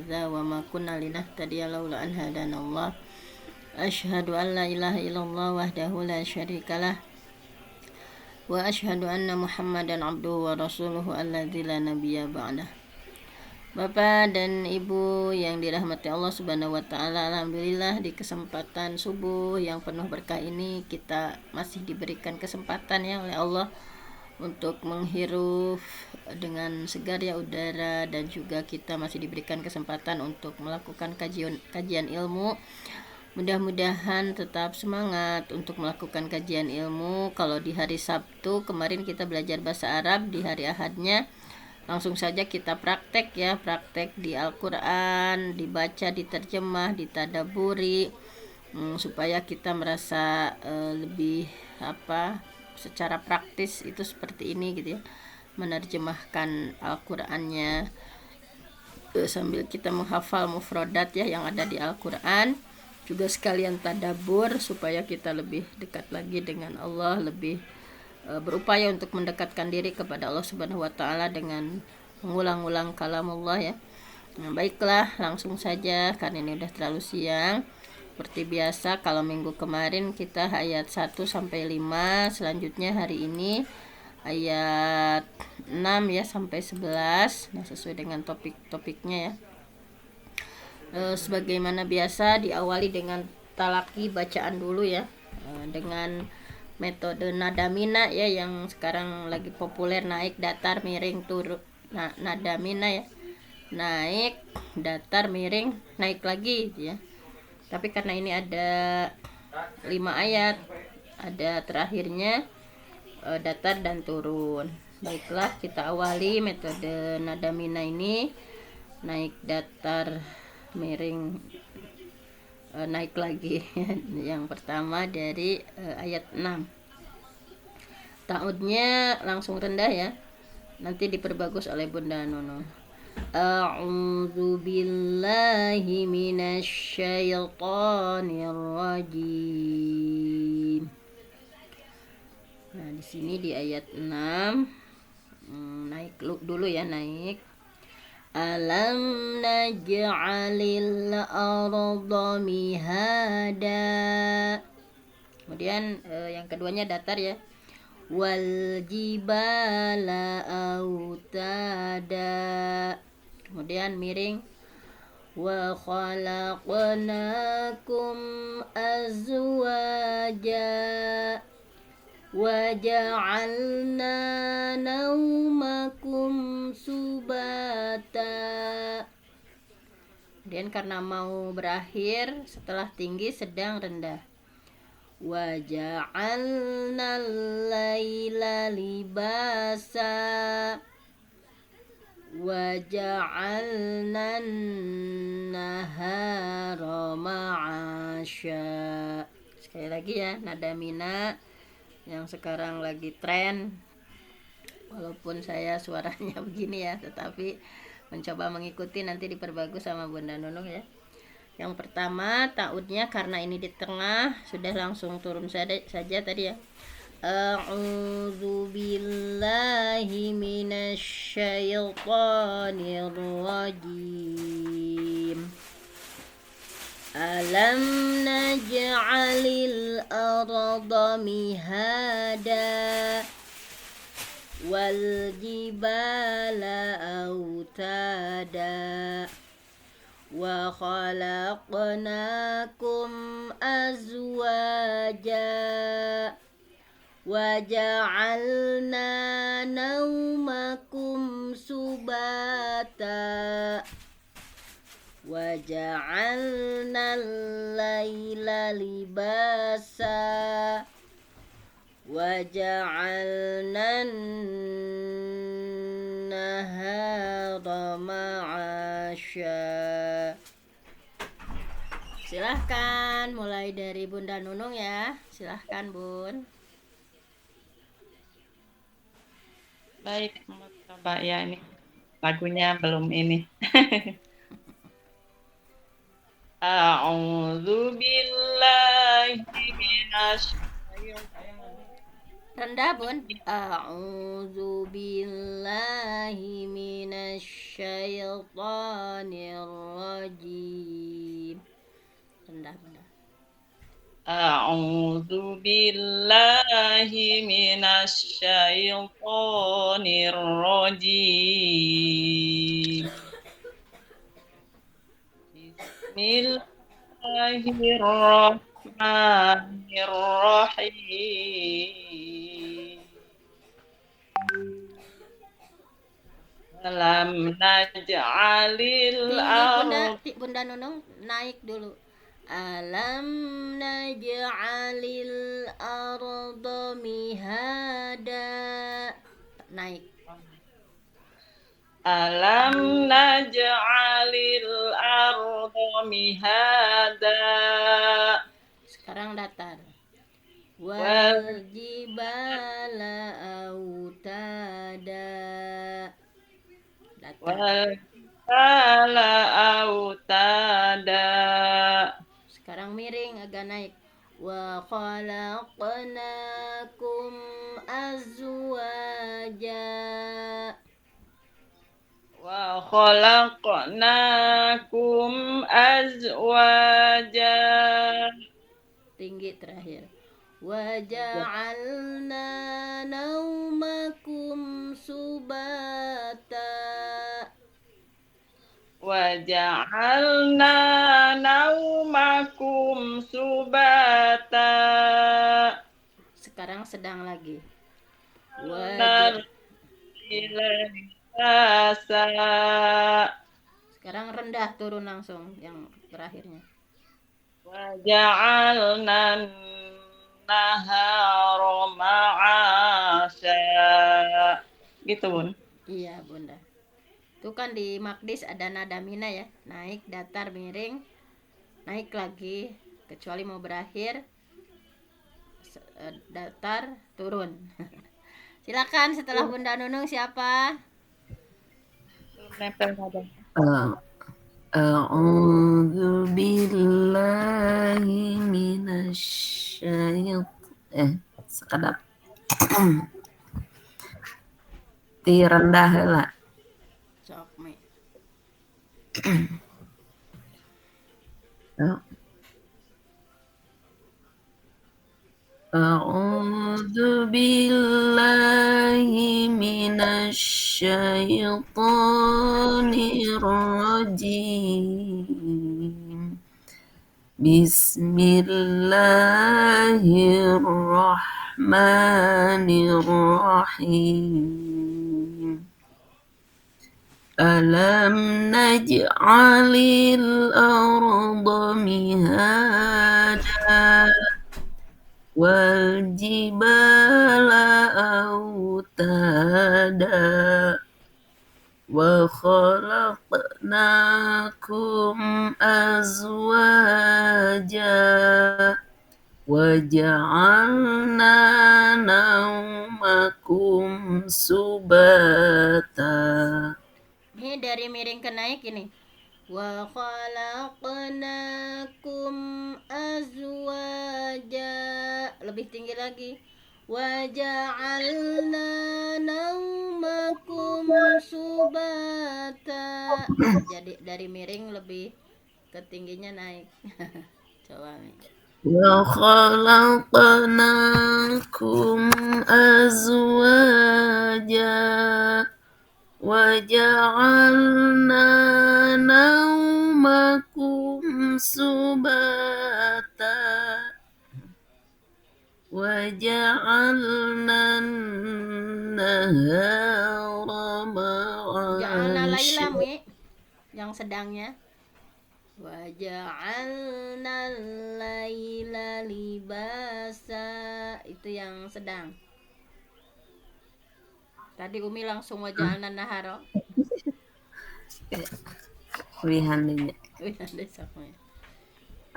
وما كنا لنهتدي لولا أن هدانا الله أشهد أن لا إله إلا الله وحده لا شريك له وأشهد أن محمدا عبده ورسوله الذي لا نبي بعده. Bapak dan Ibu yang dirahmati Allah Subhanahu wa taala, alhamdulillah di kesempatan subuh yang penuh berkah ini kita masih diberikan kesempatan ya oleh Allah untuk menghirup dengan segar ya udara, dan juga kita masih diberikan kesempatan untuk melakukan kajian ilmu. Mudah-mudahan tetap semangat untuk melakukan kajian ilmu. Kalau di hari Sabtu kemarin kita belajar bahasa Arab, di hari Ahadnya langsung saja kita praktek ya, praktek di Al-Quran, dibaca, diterjemah, ditadaburi, supaya kita merasa lebih secara praktis itu seperti ini gitu ya, menerjemahkan Al-Qurannya sambil kita menghafal mufradat ya yang ada di Al-Quran, juga sekalian tadabur supaya kita lebih dekat lagi dengan Allah, lebih berupaya untuk mendekatkan diri kepada Allah Subhanahu wa taala dengan mengulang-ulang kalamullah ya. Nah, baiklah, langsung saja karena ini udah terlalu siang. Seperti biasa kalau minggu kemarin kita ayat 1 sampai 5, selanjutnya hari ini ayat 6 ya sampai 11. Nah, sesuai dengan topik-topiknya ya. Sebagaimana biasa diawali dengan talaki bacaan dulu ya, dengan metode nada mina ya yang sekarang lagi populer, naik, datar, miring, turun. Nah, nada mina ya, naik, datar, miring, naik lagi ya. Tapi karena ini ada 5 ayat, ada terakhirnya datar dan turun. Baiklah, kita awali metode nada mina ini, naik, datar, miring, naik lagi. Yang pertama dari ayat 6. Ta'udnya langsung rendah ya, nanti diperbagus oleh Bunda Nunung. A'udzu billahi minasyaitonir rajim. Nah, di sini di ayat 6 naik dulu ya, naik. Alam naj'alil arda mihada. Kemudian yang keduanya datar ya. Wal jibala autada. Kemudian miring. Wa khalaqnakum azwaja. Wa ja'alna naumakum subata. Kemudian karena mau berakhir setelah tinggi, sedang, rendah. Wa ja'alna al-laila libasa. Wa ja'alna an-nahara ma'asya. Sekali lagi ya, nada mina yang sekarang lagi tren, walaupun saya suaranya begini ya, tetapi mencoba mengikuti, nanti diperbagus sama Bunda Nunung ya. Yang pertama ta'udnya karena ini di tengah, sudah langsung turun saja tadi ya. A'udzu billahi minasyaitonir rajim. Alam naj'alil arda mihada wal jibala autada wa khalaqnakum azwaja wa ja'alna naumakum subata wa ja'alna al-laila libasa wa ja'alna an-nahara ma'asya. Silahkan mulai dari Bunda Nunung ya. Silahkan Bun. Baik, coba ya, ini lagunya belum ini. A'udzu billahi minasy Rendah bun. A'udzu billahi minasyaitonir rajim. Rendah bunda. A'udzu billahi minasyaitonir rajim. Bismillahirrahmanirrahim. Alam naj'alil Tinggi bunda, ardh bunda Nunung naik dulu. Alam naj'alil arda mihada. Naik. Alam naj'alil ardha mihada Sekarang datar. wal Wal jibala autada. Datar. wal jibala autada. Sekarang miring agak naik. Wa khalaqnakum azwaja. Wa khalaqnakum azwaja. Tinggi terakhir. Wa ja'alna naumakum subata. Wa ja'alna naumakum subata. Sekarang sedang lagi. Wa Nar ilasa. Sekarang rendah turun langsung yang terakhirnya. Wa ja'alna nahara ma'asya. Gitu, Bun. Iya, Bunda. Itu kan di Magdis ada nada mina ya. Naik, datar, miring, naik lagi. Kecuali mau berakhir, datar, turun. Silakan setelah Bunda Nunung siapa? Belum nempel nada. A'udzu billahi sekadap ti rendah heula. Sok mi. A'udzu billahi minasyaitonir rajim. Bismillahirrahmanirrahim. Alam naj'alil arda mihada wal jibala autada wa khalaqnakum azwaja wa ja'alna naumakum subata. Ini dari miring ke naik ini. Wa khalaqnakum azwaja. Lebih tinggi lagi. Wa ja'alna naumakum subata. Jadi dari miring lebih ke tingginya naik. Coba nih. Wa khalaqnakum azwaja wa ja'alna naumakum subata wa ja'alna nahara Ja'alna laila ma'asya. mi. Yang sedangnya. Wa ja'alna laila libasa. Itu yang sedang. Tadi Umi langsung wa ja'alna nahara. Lihan ini. Wih, ada sama.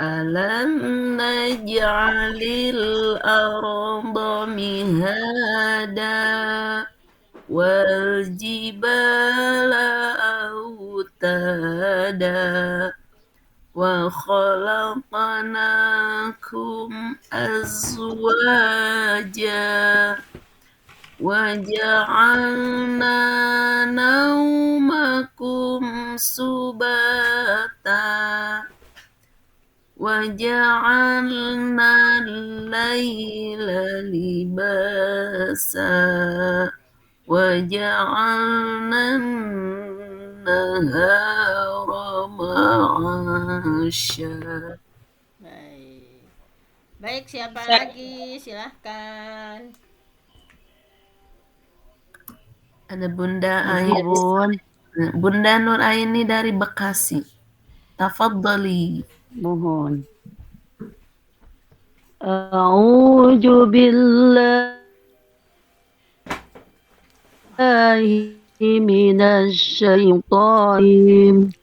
Alam naj'alil arda mihada wal jibala autada وخلقناكم أزواجا وجعلنا نومكم سباتا وجعلنا الليل لباسا وجعلنا النهار معاشا. Baik, siapa lagi? Silahkan. Ada Bunda Aini. Bunda Nur Aini dari Bekasi. Tafadhali. Mohon. A'udzu billahi minasy syaithanir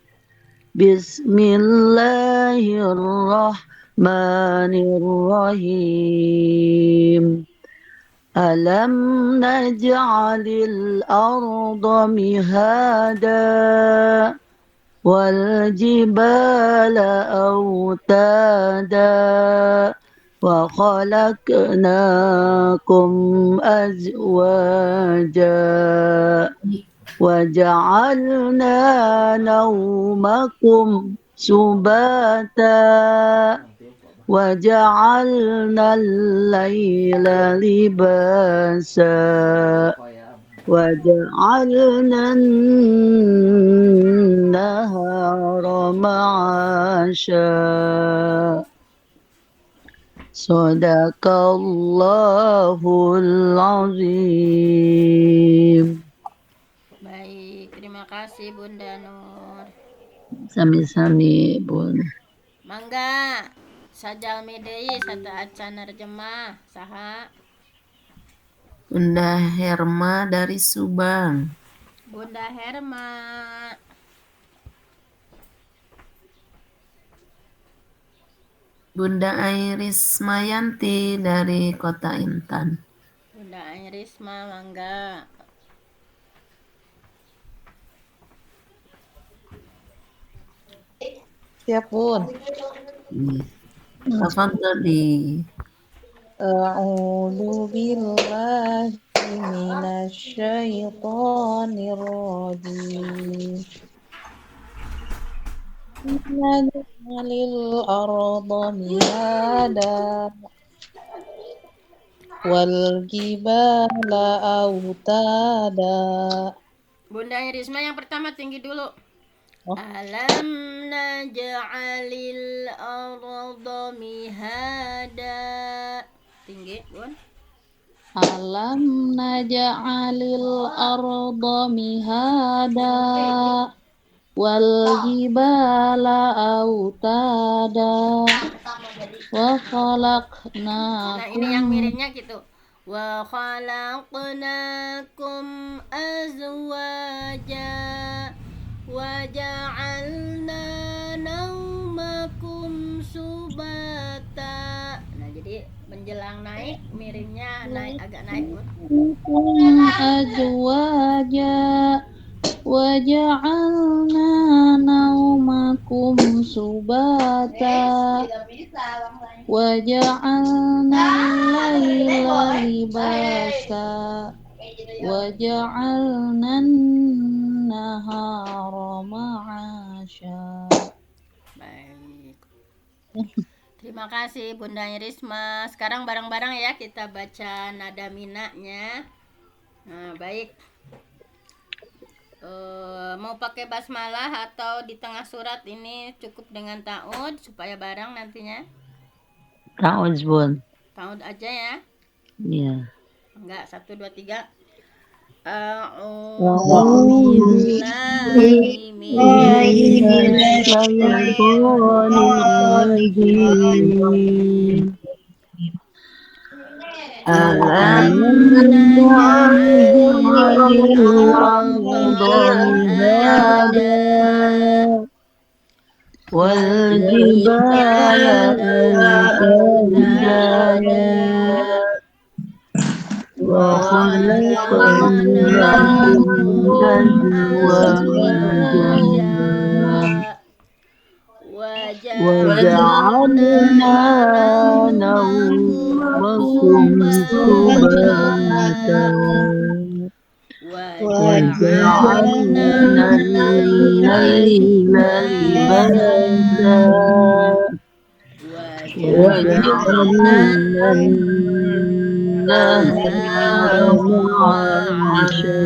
Bismillahirrahmanirrahim. Alam naj'alil arda mihada wal jibala autada wa khalaqnakum azwaja wa ja'alna naumakum subata wa ja'alna al-laila libasa wa ja'alna an-nahara ma'asha. Sadaqallahul azim. Baik, terima kasih Bunda Nur. Sami-sami, Bun. Mangga sajal medei sata acan nerjemah saha. Bunda Herma dari Subang. Bunda Herma. Bunda Iris Mayanti dari Kota Intan. Bunda Iris mangga. Siap, Bun. Tafadhali. A'udzu billahi minasy syaithanir rajim. Naj'alil arda mihada wal jibala autada. Bunda Irisma yang pertama tinggi dulu. Oh. Alam naj'alil arda mihada. Tinggi, Bun. Alam naj'alil arda mihada wal jibala autada wa khalaqnakum. Nah, ini yang miripnya gitu. Wa khalaqnakum azwaja wa ja'alna naumakum subata. Nah, jadi menjelang naik miringnya naik agak naik, Bun. Azwaja wa ja'alna naumakum subata wa ja'alna al-laila libasa wa ja'alna an-nahara ma'asha. Baik. Terima kasih Bunda Irisma. Sekarang bareng-bareng ya kita baca nada minanya. Nah, baik. Mau pakai basmalah atau di tengah surat ini cukup dengan ta'ud supaya bareng nantinya? Ta'ud, Bun. Ta'ud aja ya. Iya. Enggak, 1, 2, 3. A'udzu billahi minasy Bismillahirrahmanirrahim. Alam naj'alil arda mihada wal jibala autada wa khalaqnakum azwaja وجعلنا نومكم سباتا وجعلنا الليل لباسا وجعلنا النهار معاشا.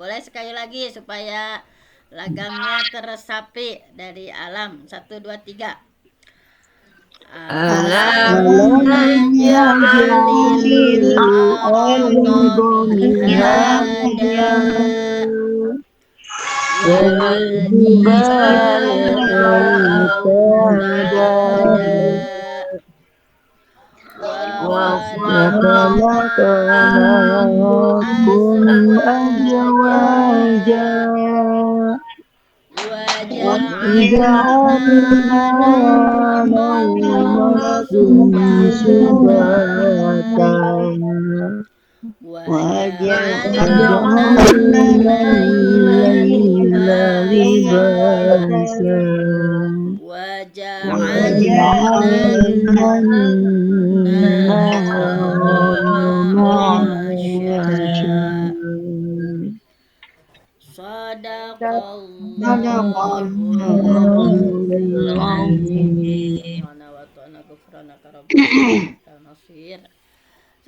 Boleh sekali lagi supaya lagamnya teresapi dari alam. 1, 2, 3. ألم نجعل الأرض مهادا والجبال أوتادا وخلقناكم أزواجا وجعلنا نومكم سباتا وجعلنا الليل لباسا وجعلنا النهار معاشا.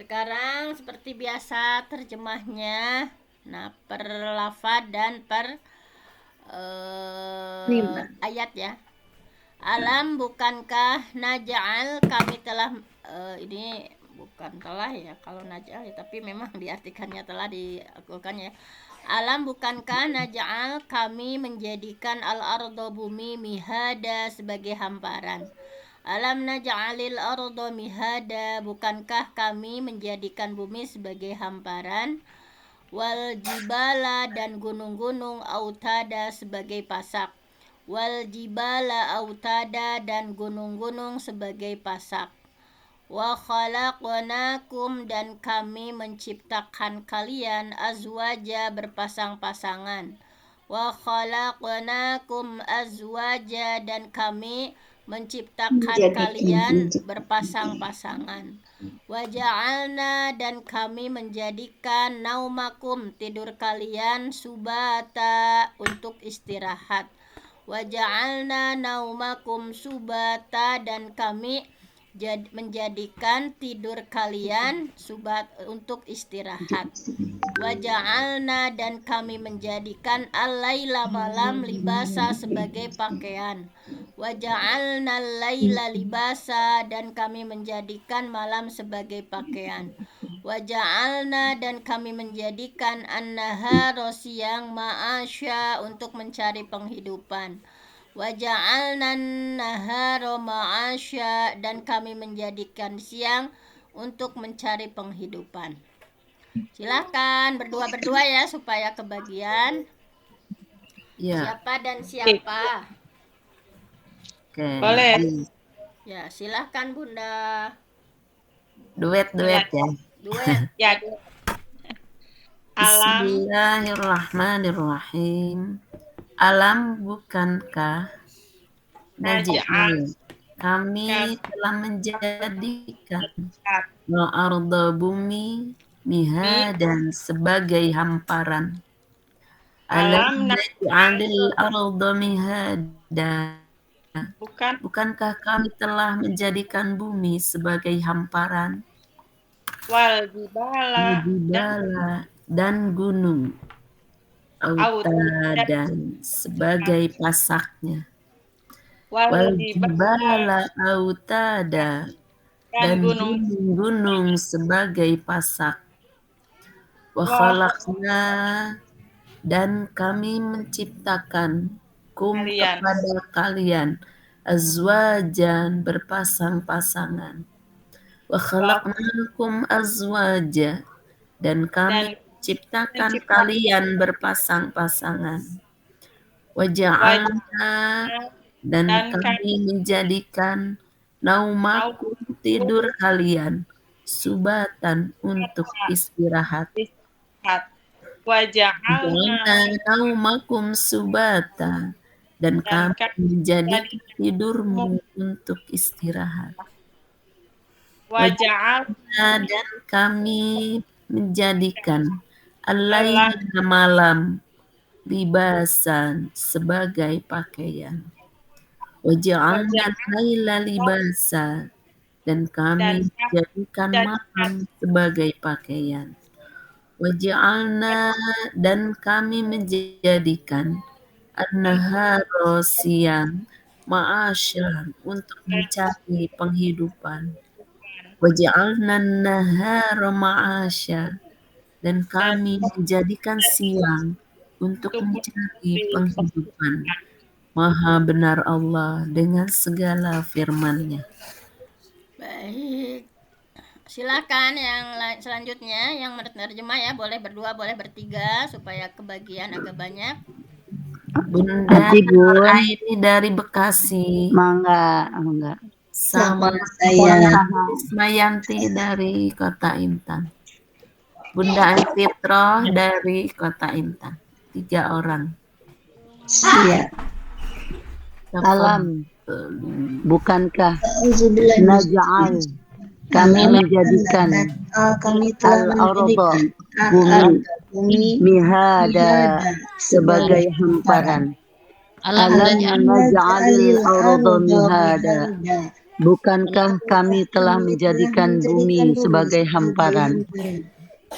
Sekarang seperti biasa terjemahnya, nah per lafaz dan per ayat ya. Alam, bukankah naj'al, kami telah, ini bukan telah ya kalau naj'al ya, tapi memang diartikannya telah diakulkan ya. Alam, bukankah naj'al, kami menjadikan al-ardo, bumi, mihada, sebagai hamparan. Alam naj'alil ardo mihada, bukankah kami menjadikan bumi sebagai hamparan. Wal jibala, dan gunung-gunung, autada, sebagai pasak. Wal jibala autada, dan gunung-gunung sebagai pasak. Wa khalaqnakum, dan kami menciptakan kalian, azwaja, berpasang-pasangan. Wa khalaqnakum azwaja, dan kami menciptakan kalian berpasang-pasangan. Wa ja'alna, dan kami menjadikan naumakum, tidur kalian, subata, untuk istirahat. Wa ja'alna naumakum subata, dan kami menjadikan tidur kalian subat, untuk istirahat. Wa ja'alna, dan kami menjadikan al-laila, malam, libasa, sebagai pakaian. Wa ja'alna al-laila libasa, dan kami menjadikan malam sebagai pakaian. Wa ja'alna, dan kami menjadikan an-nahara, siang, ma'asya, untuk mencari penghidupan. Wa ja'alna an-nahara ma'asya, dan kami menjadikan siang untuk mencari penghidupan. Silahkan berdua-berdua ya supaya kebagian. Ya, Siapa dan siapa? oke. Boleh. Ya, silahkan Bunda. Duet ya. Duet. Ya. Alam Bismillahirrahmanirrahim. Alam, bukankah naj'al, kami telah menjadikan al-arda, bumi, mihadan, sebagai hamparan. Alam naj'alil arda mihada, bukankah kami telah menjadikan bumi sebagai hamparan. wal jibala Dan gunung, autadan, sebagai pasaknya. Wal jibala autada, dan gunung-gunung sebagai pasak. Wa khalaqna, dan kami menciptakan kepada kalian azwajan, berpasang-pasangan. Wa khalaqnakum azwaja, dan kami ciptakan kalian berpasang-pasangan. Wa ja'alna, dan kami menjadikan naumakum, tidur kalian, subatan, untuk istirahat. wa ja'alna Naumakum subata, dan dan kami menjadikan tidurmu untuk istirahat. waja'al Dan kami menjadikan Allah al-laila malam libasan sebagai pakaian. Waja'alna waja'al al-laila libasa, dan dan kami menjadikan jadikan malam sebagai pakaian. Waja'alna, dan kami menjadikan an-nahara siang ma'asyah, untuk mencari penghidupan. Waja'alna an-nahara ma'asyah, dan dan kami menjadikan siang untuk untuk mencari memberi penghidupan. Maha benar Allah dengan segala firman-Nya. Baik. Silakan yang selanjutnya yang menerjemah ya, boleh berdua, boleh bertiga supaya kebagian agak banyak. Bunda Aji Bun, Aini dari Bekasi, mangga, enggak. sama Saya. Ismayanti dari Kota Intan. Bunda Fitro dari Kota Intan. 3 orang. Iya. Alam, bukankah naj'al, kami menjadikan kami telah al-arda, menjadikan bumi mihada sebagai hamparan. Alam Alam naj'alil arda mihada, bukankah kami telah menjadikan bumi sebagai hamparan.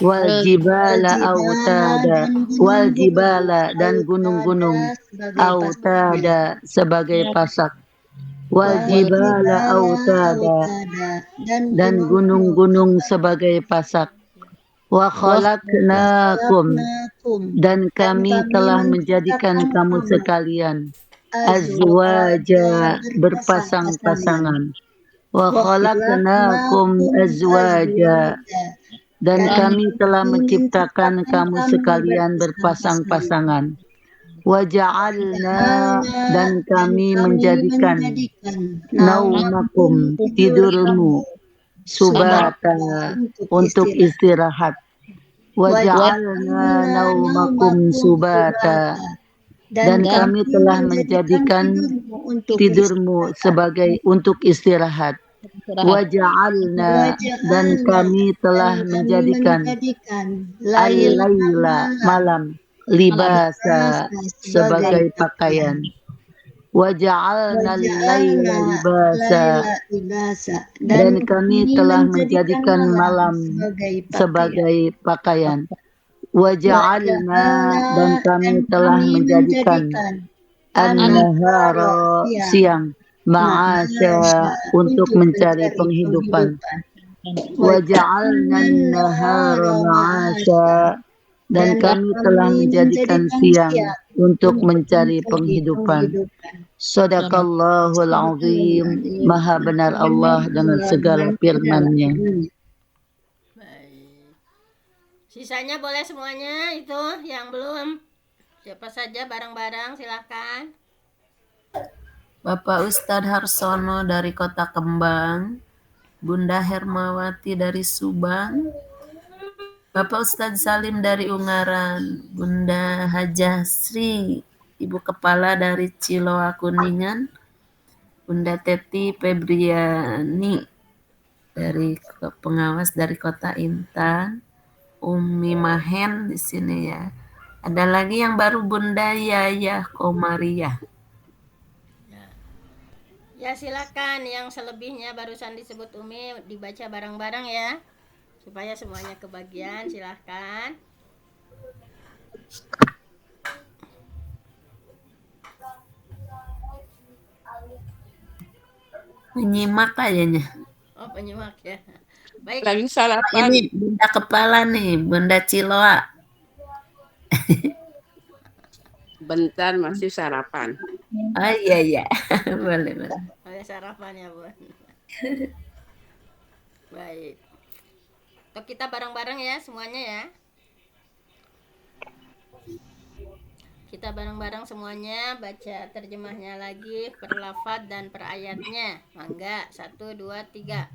Wal jibala autada, wal jibala, dan gunung-gunung autada sebagai pasak. Wal jibala autada, dan gunung-gunung sebagai pasak. Wa khalaqnakum, dan kami telah menjadikan kamu sekalian azwaja, berpasang-pasangan. Wa khalaqnakum azwaja, dan kami telah menciptakan kamu sekalian berpasang-pasangan. Wa ja'alna, dan kami menjadikan naumakum, tidurmu, subata, untuk istirahat. Wa ja'alna naumakum subata, dan kami telah menjadikan tidurmu sebagai untuk istirahat. Wa ja'alna, dan kami telah menjadikan al-laila, malam, libasa, sebagai pakaian. Wa ja'alna al-laila libasa, dan kami telah menjadikan malam sebagai pakaian. Wa ja'alna, dan kami telah menjadikan an-nahara, siang, ma'asya, untuk mencari penghidupan. Wa ja'alna an-nahara ma'asya, dan kami telah menjadikan siang untuk mencari penghidupan. Shadaqallahul azim, maha benar Allah dengan segala firman-Nya. Baik. Sisanya boleh semuanya, itu yang belum. Siapa saja bareng-bareng silakan. Bapak Ustadz Harsono dari Kota Kembang, Bunda Hermawati dari Subang, Bapak Ustadz Salim dari Ungaran, Bunda Hajah Sri, Ibu Kepala dari Ciloa Kuningan, Bunda Teti Febriani dari pengawas dari Kota Intan, Umi Mahen di sini ya. Ada lagi yang baru Bunda Yayah Komariah. Ya silakan, yang selebihnya barusan disebut Umi dibaca bareng-bareng ya, supaya semuanya kebagian. Silakan. Menyimak kayaknya. Oh, penyimak ya. Baik. lagi sarapan. Ini Bunda Kepala nih, Bunda Ciloa. Bentar, masih sarapan. Oh iya. boleh. Ada sarapan ya, Bun. Baik. Untuk kita bareng-bareng ya semuanya ya. Kita bareng-bareng semuanya baca terjemahnya lagi per lafaz dan per ayatnya. Mangga, 1, 2, 3.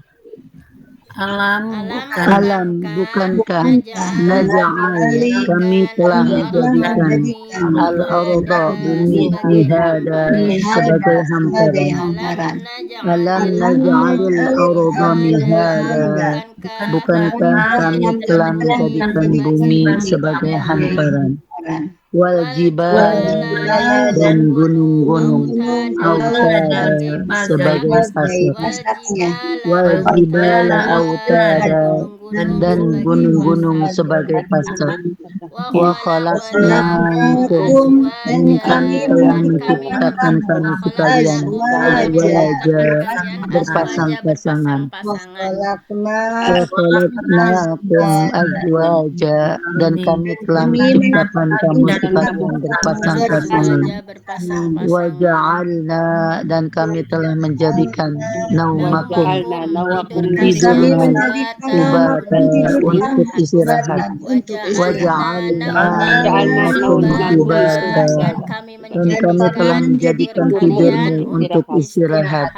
Alam bukan Alam bukankah naj'al kami telah menjadikan al-arda bumi mihada sebagai hamparan. Alam naj'alil arda mihada bukankah kami telah menjadikan bumi sebagai hamparan. Wal jibala dan gunung-gunung autada sebagai pasak. Wal jibala autada dan gunung-gunung sebagai pasak. Wa khalaqnakum dan kami telah menciptakan kamu sekalian azwaja berpasang-pasangan. Wa khalaqnakum azwaja dan kami telah menciptakan kamu sekalian berpasang-pasangan. Wa ja'alna dan kami telah menjadikan naumakum tidurmu subata untuk istirahat. Wa ja'alna naumakum subata dan kami telah menjadikan tidurmu untuk istirahat.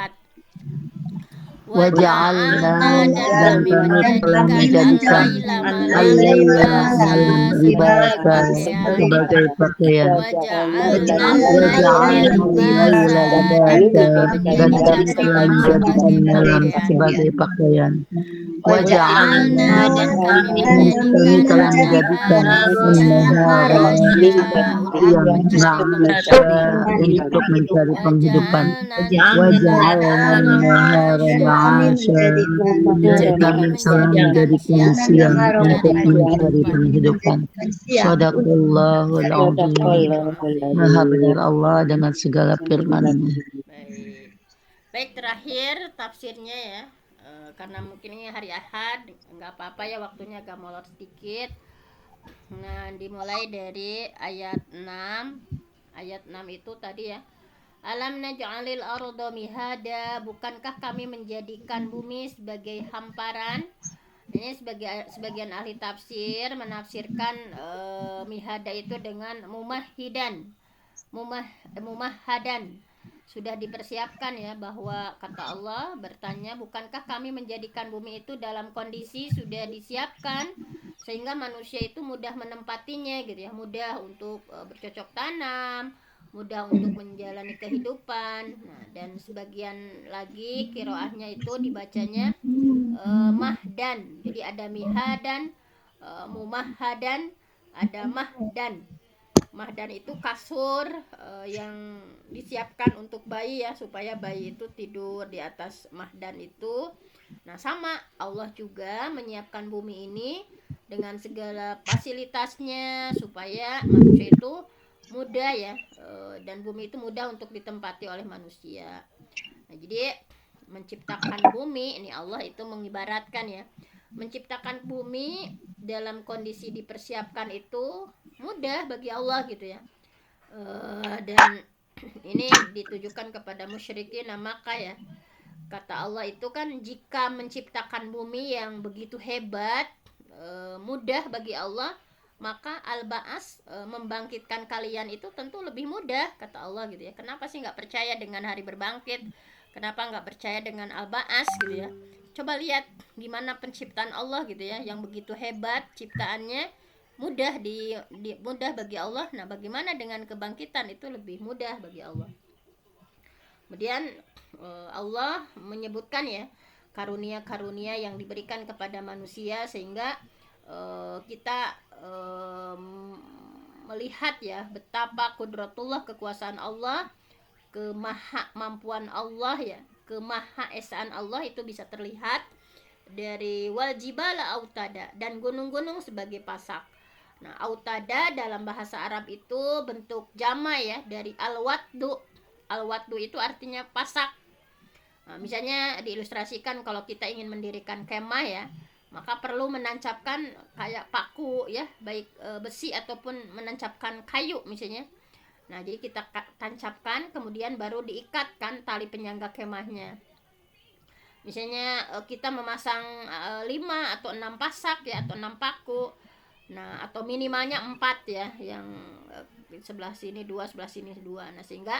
Wa ja'alna dan kami telah menjadikan al-laila malam libasa sebagai pakaian. Wa ja'alna al-laila libasa dan kami telah menjadikan malam sebagai pakaian. Wa ja'alna dan kami telah menjadikan an-nahara siang ma'asya untuk mencari penghidupan. Wa ja'alna an-nahara ma'asya dan kami telah menjadikan siang untuk mencari penghidupan. Sadaqallahul azim. Maha benar Allah dengan segala firman-Nya. Baik, terakhir tafsirnya ya. Karena mungkin ini hari Ahad, nggak apa-apa ya, waktunya agak molor sedikit. Nah, dimulai dari ayat 6. Ayat 6 itu tadi ya. Alam naj'alil arda mihada, bukankah kami menjadikan bumi sebagai hamparan? Ini sebagian ahli tafsir menafsirkan mihada itu dengan mumahadan. Sudah dipersiapkan ya, bahwa kata Allah bertanya, bukankah kami menjadikan bumi itu dalam kondisi sudah disiapkan sehingga manusia itu mudah menempatinya gitu ya, mudah untuk bercocok tanam, mudah untuk menjalani kehidupan. Nah, dan sebagian lagi qiraahnya itu dibacanya mahdan. Jadi ada mihadan, mumahadan, ada mahdan. Mahdan itu kasur yang disiapkan untuk bayi ya, supaya bayi itu tidur di atas mahdan itu. Nah, sama Allah juga menyiapkan bumi ini dengan segala fasilitasnya supaya manusia itu mudah ya, dan bumi itu mudah untuk ditempati oleh manusia. Nah, jadi menciptakan bumi ini Allah itu mengibaratkan ya, menciptakan bumi dalam kondisi dipersiapkan itu mudah bagi Allah gitu ya. Dan ini ditujukan kepada musyrikin Makkah ya. Kata Allah itu kan, jika menciptakan bumi yang begitu hebat, mudah bagi Allah, maka al-ba'as, membangkitkan kalian itu tentu lebih mudah, kata Allah gitu ya. Kenapa sih nggak percaya dengan hari berbangkit? Kenapa nggak percaya dengan al-ba'as gitu ya? Coba lihat gimana penciptaan Allah gitu ya, yang begitu hebat ciptaannya, mudah mudah bagi Allah. Nah, bagaimana dengan kebangkitan? Itu lebih mudah bagi Allah. Kemudian Allah menyebutkan ya karunia-karunia yang diberikan kepada manusia sehingga kita melihat ya betapa kudratullah, kekuasaan Allah, kemahamampuan Allah ya, kemahaesaan Allah itu bisa terlihat dari wal jibala autada, dan gunung-gunung sebagai pasak. Nah, autada dalam bahasa Arab itu bentuk jama ya, dari al-waddu. Al-waddu itu artinya pasak. Nah, misalnya diilustrasikan kalau kita ingin mendirikan kemah ya, maka perlu menancapkan kayak paku ya, baik besi ataupun menancapkan kayu misalnya. Nah, jadi kita tancapkan, kemudian baru diikatkan tali penyangga kemahnya. Misalnya kita memasang 5 atau 6 pasak ya, atau 6 paku. Nah, atau minimalnya 4 ya, yang sebelah sini 2, sebelah sini 2. Nah, sehingga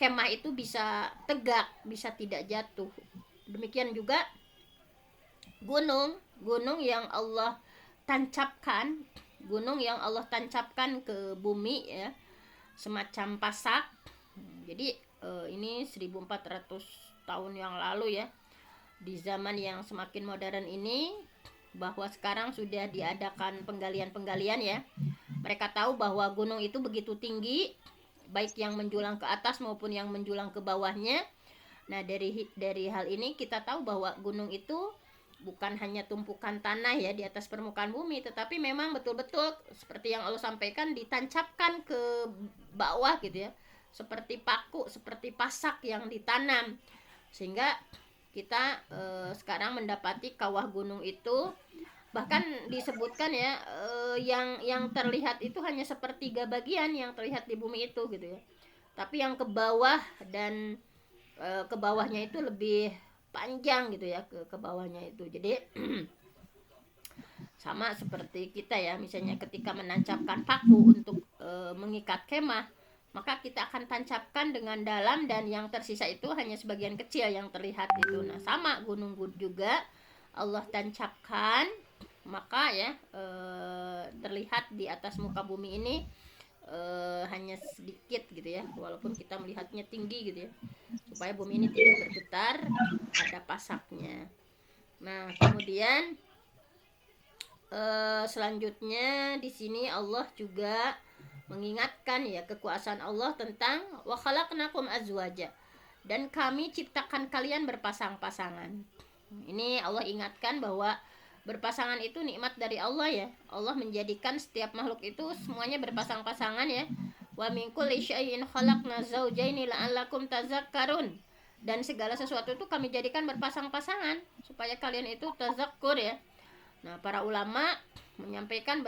kemah itu bisa tegak, bisa tidak jatuh. Demikian juga gunung yang Allah tancapkan, gunung yang Allah tancapkan ke bumi ya, semacam pasak. Jadi ini 1400 tahun yang lalu ya, di zaman yang semakin modern ini, bahwa sekarang sudah diadakan penggalian-penggalian ya. Mereka tahu bahwa gunung itu begitu tinggi, baik yang menjulang ke atas maupun yang menjulang ke bawahnya. Nah, dari hal ini kita tahu bahwa gunung itu bukan hanya tumpukan tanah ya di atas permukaan bumi, tetapi memang betul-betul seperti yang Allah sampaikan, ditancapkan ke bawah gitu ya, seperti paku, seperti pasak yang ditanam, sehingga kita sekarang mendapati kawah gunung itu bahkan disebutkan ya, yang terlihat itu hanya sepertiga bagian yang terlihat di bumi itu gitu ya, tapi yang ke bawah dan ke bawahnya itu lebih panjang gitu ya, ke bawahnya itu. Jadi sama seperti kita ya, misalnya ketika menancapkan paku untuk mengikat kemah, maka kita akan tancapkan dengan dalam, dan yang tersisa itu hanya sebagian kecil yang terlihat itu. Nah, sama gunung juga Allah tancapkan, maka ya terlihat di atas muka bumi ini hanya sedikit gitu ya, walaupun kita melihatnya tinggi gitu ya, supaya bumi ini tidak bergetar, ada pasaknya. Nah, kemudian selanjutnya di sini Allah juga mengingatkan ya kekuasaan Allah tentang wa khalaqnakum azwaja, dan kami ciptakan kalian berpasang-pasangan. Ini Allah ingatkan bahwa berpasangan itu nikmat dari Allah ya. Allah menjadikan setiap makhluk itu semuanya berpasang-pasangan ya. Wa min kulli syai'in khalaqna zawjaini la'allakum tazakkarun. Dan segala sesuatu itu kami jadikan berpasang-pasangan supaya kalian itu tazakkur ya. Nah, para ulama menyampaikan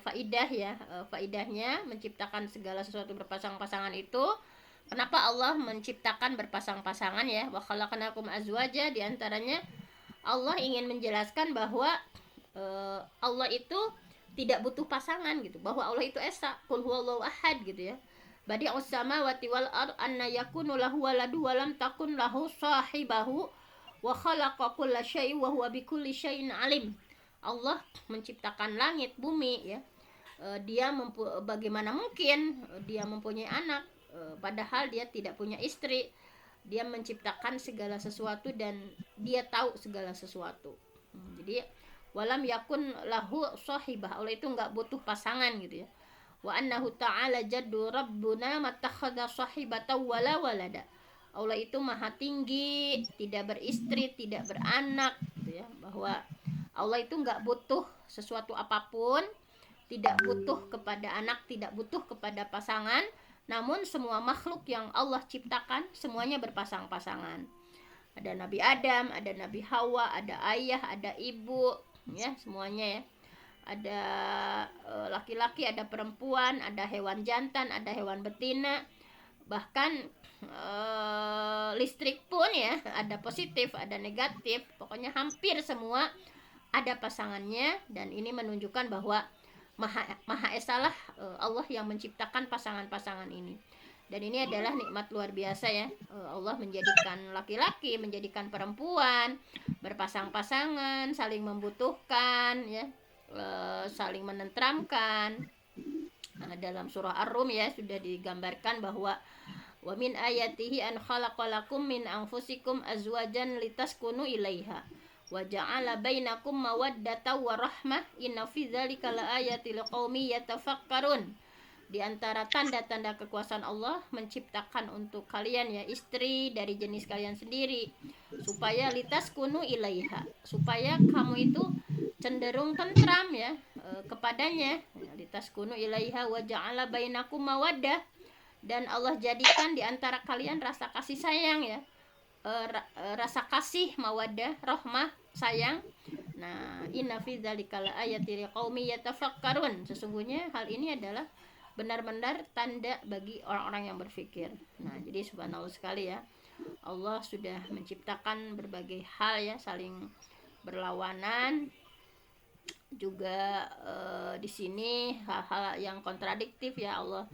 faidah ya, faidahnya menciptakan segala sesuatu berpasang-pasangan itu. Kenapa Allah menciptakan berpasang-pasangan ya? Wa khalaqnakum azwaja, di antaranya Allah ingin menjelaskan bahwa Allah itu tidak butuh pasangan gitu, bahwa Allah itu esa, qul huwallahu ahad gitu ya. Badi'us samawati wal ard anna yakunu lahu waladu wa lam takun lahu sahibahu wa khalaqa kulla syai'in wa huwa bikulli syai'in alim. Allah menciptakan langit bumi ya. Dia bagaimana mungkin dia mempunyai anak padahal dia tidak punya istri. Dia menciptakan segala sesuatu dan dia tahu segala sesuatu. Jadi walam yakun lahu sahibah, Allah itu enggak butuh pasangan gitu ya. Wa annahu ta'ala jaddu rabbuna mattakhadha sahibatan wala walada. Allah itu maha tinggi, tidak beristri, tidak beranak gitu ya. Bahwa Allah itu enggak butuh sesuatu apapun, tidak butuh kepada anak, tidak butuh kepada pasangan. Namun semua makhluk yang Allah ciptakan semuanya berpasang-pasangan. Ada Nabi Adam, ada Nabi Hawa, ada ayah, ada ibu, ya semuanya ya. Ada laki-laki, ada perempuan, ada hewan jantan, ada hewan betina. Bahkan listrik pun ya, ada positif, ada negatif. Pokoknya hampir semua ada pasangannya, dan ini menunjukkan bahwa Maha Esalah Allah yang menciptakan pasangan-pasangan ini. Dan ini adalah nikmat luar biasa ya. Allah menjadikan laki-laki, menjadikan perempuan berpasang-pasangan, saling membutuhkan ya, saling menenteramkan. Dalam surah Ar-Rum ya sudah digambarkan bahwa wa min ayatihi an khalaqalakum min anfusikum azwajan litaskunu ilaiha wa ja'ala bainakum mawaddatan wa rahmah inna fi dzalika laayatil liqaumin yatafakkarun. Di antara tanda-tanda kekuasaan Allah menciptakan untuk kalian ya istri dari jenis kalian sendiri supaya litaskunu ilaiha, supaya kamu itu cenderung tentram ya kepadanya. Litaskunu ilaiha wa ja'ala bainakum mawaddah, dan Allah jadikan di antara kalian rasa kasih sayang ya. Rasa kasih, mawaddah, rahmah, sayang. Nah, inna fi dzalika laayatil liqaumin yatafakkarun. Sesungguhnya hal ini adalah benar-benar tanda bagi orang-orang yang berpikir. Nah, jadi subhanallah sekali ya. Allah sudah menciptakan berbagai hal ya, saling berlawanan. Juga di sini hal-hal yang kontradiktif ya Allah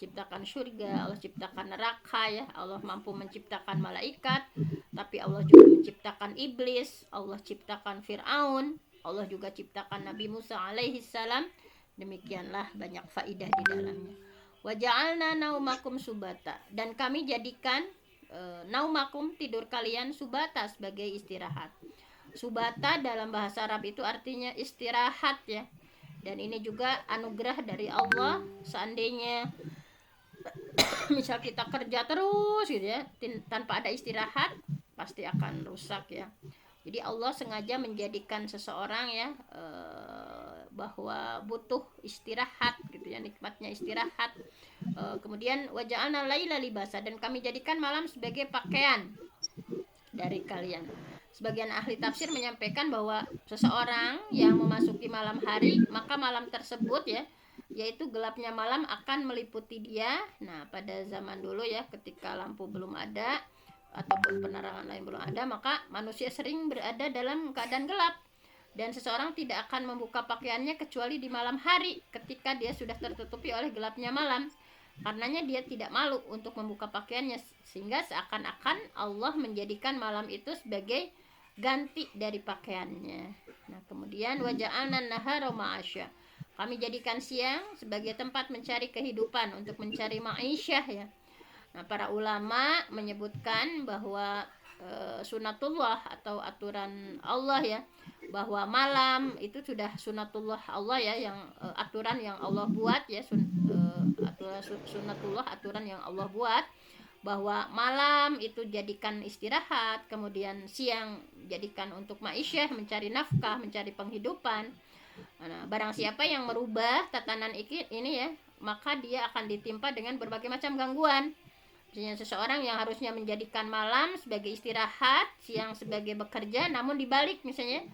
ciptakan surga, Allah ciptakan neraka ya, Allah mampu menciptakan malaikat, tapi Allah juga menciptakan iblis, Allah ciptakan Fir'aun, Allah juga ciptakan Nabi Musa alaihi salam. Demikianlah banyak faidah di dalamnya. Wa ja'alna naumakum subata, dan kami jadikan naumakum, tidur kalian, subata, sebagai istirahat. Subata dalam bahasa Arab itu artinya istirahat ya. Dan ini juga anugerah dari Allah. Seandainya misal kita kerja terus gitu ya, tanpa ada istirahat, pasti akan rusak ya. Jadi Allah sengaja menjadikan seseorang ya bahwa butuh istirahat gitu ya, nikmatnya istirahat. Kemudian waja'alna laila libasa, dan kami jadikan malam sebagai pakaian dari kalian. Sebagian ahli tafsir menyampaikan bahwa seseorang yang memasuki malam hari, maka malam tersebut ya, yaitu gelapnya malam akan meliputi dia. Nah, pada zaman dulu ya, ketika lampu belum ada ataupun penerangan lain belum ada, maka manusia sering berada dalam keadaan gelap, dan seseorang tidak akan membuka pakaiannya kecuali di malam hari ketika dia sudah tertutupi oleh gelapnya malam. Karenanya dia tidak malu untuk membuka pakaiannya, sehingga seakan-akan Allah menjadikan malam itu sebagai ganti dari pakaiannya. Nah, kemudian waja'alna nahara ma'asya, kami jadikan siang sebagai tempat mencari kehidupan, untuk mencari ma'isyah ya. Nah, para ulama menyebutkan bahwa sunatullah atau aturan Allah ya, bahwa malam itu sudah sunatullah Allah ya, yang aturan yang Allah buat ya, sunatullah, aturan yang Allah buat, bahwa malam itu jadikan istirahat, kemudian siang jadikan untuk ma'isyah, mencari nafkah, mencari penghidupan. Nah, barang siapa yang merubah tatanan ini ya, maka dia akan ditimpa dengan berbagai macam gangguan. Misalnya seseorang yang harusnya menjadikan malam sebagai istirahat, siang sebagai bekerja, namun dibalik misalnya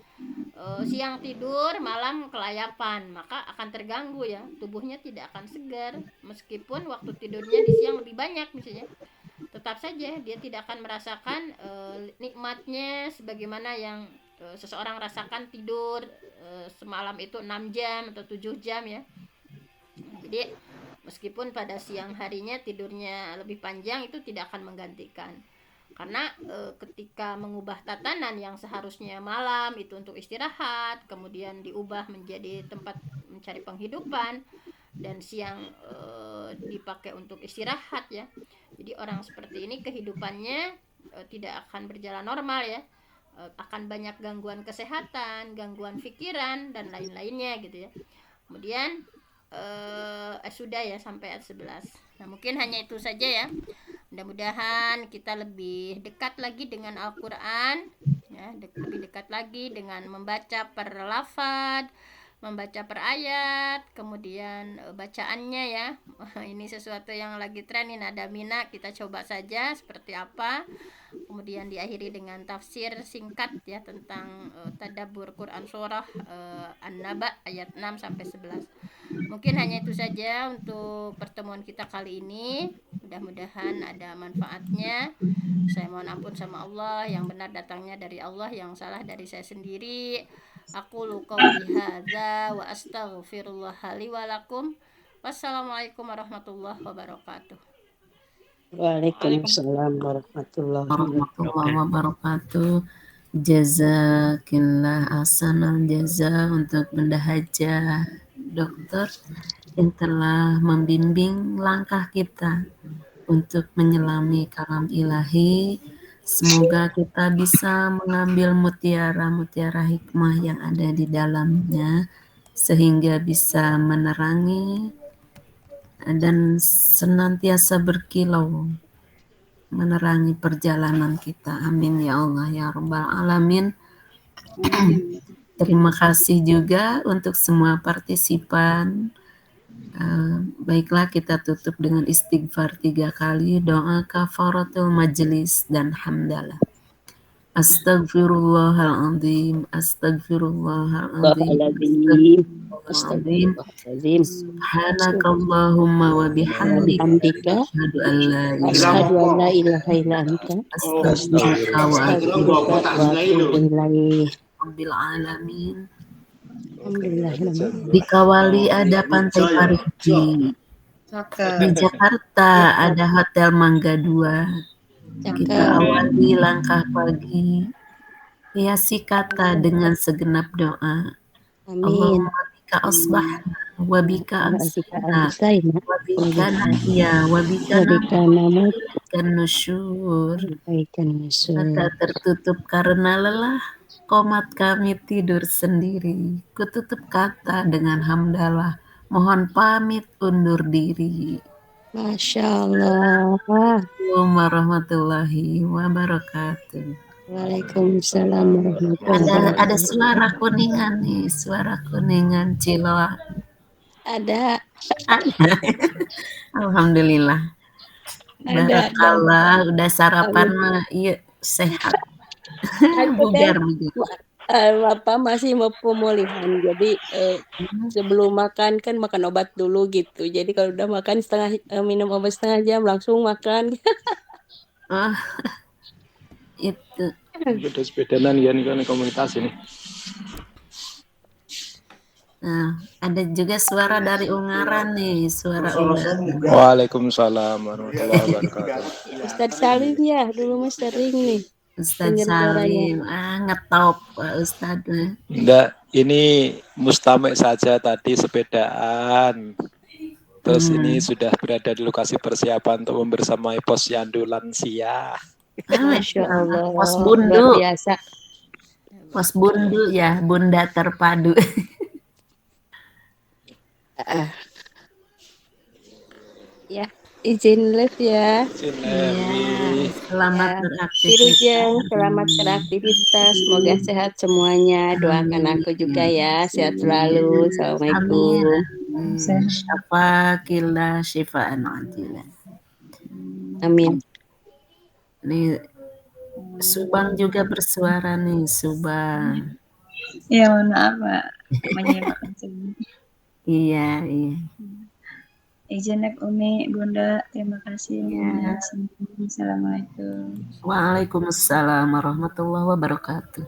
siang tidur, malam kelayapan, maka akan terganggu ya, tubuhnya tidak akan segar meskipun waktu tidurnya di siang lebih banyak misalnya. Tetap saja dia tidak akan merasakan nikmatnya sebagaimana yang seseorang rasakan tidur semalam itu 6 jam atau 7 jam ya. Jadi meskipun pada siang harinya tidurnya lebih panjang, itu tidak akan menggantikan. Karena ketika mengubah tatanan yang seharusnya malam itu untuk istirahat, kemudian diubah menjadi tempat mencari penghidupan, dan siang dipakai untuk istirahat ya. Jadi orang seperti ini kehidupannya tidak akan berjalan normal ya. Akan banyak gangguan kesehatan, gangguan pikiran, dan lain-lainnya gitu ya. Kemudian sudah ya sampai ayat 11. Nah, mungkin hanya itu saja ya. Mudah-mudahan kita lebih dekat lagi dengan Al-Quran ya, lebih dekat lagi dengan membaca per lafaz, membaca per ayat, kemudian bacaannya ya. Ini sesuatu yang lagi tren, ini ada mina, kita coba saja seperti apa. Kemudian diakhiri dengan tafsir singkat ya tentang tadabbur Quran surah An-Naba ayat 6 sampai 11. Mungkin hanya itu saja untuk pertemuan kita kali ini. Mudah-mudahan ada manfaatnya. Saya mohon ampun sama Allah, yang benar datangnya dari Allah, yang salah dari saya sendiri. Aqulu qouli hadza wa astaghfirullah li wa lakum. Wassalamualaikum warahmatullahi wabarakatuh. Waalaikumsalam warahmatullahi wabarakatuh. Jazakillah ahsanal jaza untuk Bunda Hajah Dokter yang telah membimbing langkah kita untuk menyelami kalam ilahi. Semoga kita bisa mengambil mutiara-mutiara hikmah yang ada di dalamnya, sehingga bisa menerangi dan senantiasa berkilau menerangi perjalanan kita. Amin ya Allah ya Rabbal Alamin. Terima kasih juga untuk semua partisipan. Baiklah, kita tutup dengan istighfar 3 kali, doa kafaratul majlis dan hamdalah. Astaghfirullahaladzim, astaghfirullahaladzim, astaghfirullahaladzim. Subhanakallahumma wa bihamdika asyhadu an la ilaha illa anta astaghfiruka wa atubu ilaik. Rabbil alamin. Di Kawali ada Pantai Parigi. Di Jakarta ada Hotel Mangga 2. Kita Cakep. awali langkah pagi, hiasi kata dengan segenap doa. Amin. Allahumma bika asbahna, wa bika amsayna, Amsayna, wa bika nahya, wa bika wabika namut, namutikan nusyur. wabika nusur. Mata tertutup karena lelah, komat kami tidur sendiri. Kututup kata dengan hamdalah, mohon pamit undur diri. Masya Allah. Assalamualaikum warahmatullahi wabarakatuh. Waalaikumsalam warahmatullahi Ada suara kuningan nih, suara kuningan Ciloa. Ada. Alhamdulillah. Barakallah, udah sarapan mah, iya sehat. Bugar. Bapak masih mau pemulihan, jadi sebelum makan kan makan obat dulu gitu. Jadi kalau udah makan minum obat setengah jam langsung makan. Oh, itu. Beda sepedanan ya nih kan komunitas ini. Nah, ada juga suara dari Ungaran nih, suara Ungaran. Waalaikumsalam warahmatullahi wabarakatuh. Ustadz Salim ya, dulu mas sering nih. Ustadz Salim, ngetop Pak Ustadz. Enggak, ini mustame saja tadi sepedaan. Terus ini sudah berada di lokasi persiapan untuk membersamai posyandu lansia. Masya Allah. Pos bundu. Luar biasa. Pos bundu ya, bunda terpadu. Ya, izin live ya. Selamat beraktivitas. Dirujeng, selamat beraktivitas. Semoga sehat semuanya. Doakan aku juga ya, sehat selalu. Assalamualaikum. Syafakillah syifaan ajilan. Amin. Nih Subang juga bersuara nih, Subang. Ya, mohon maaf, Pak. Menyimak Iya. Izin Umi, Bunda, terima kasih. Ya. Assalamualaikum. Waalaikumsalam warahmatullahi wabarakatuh.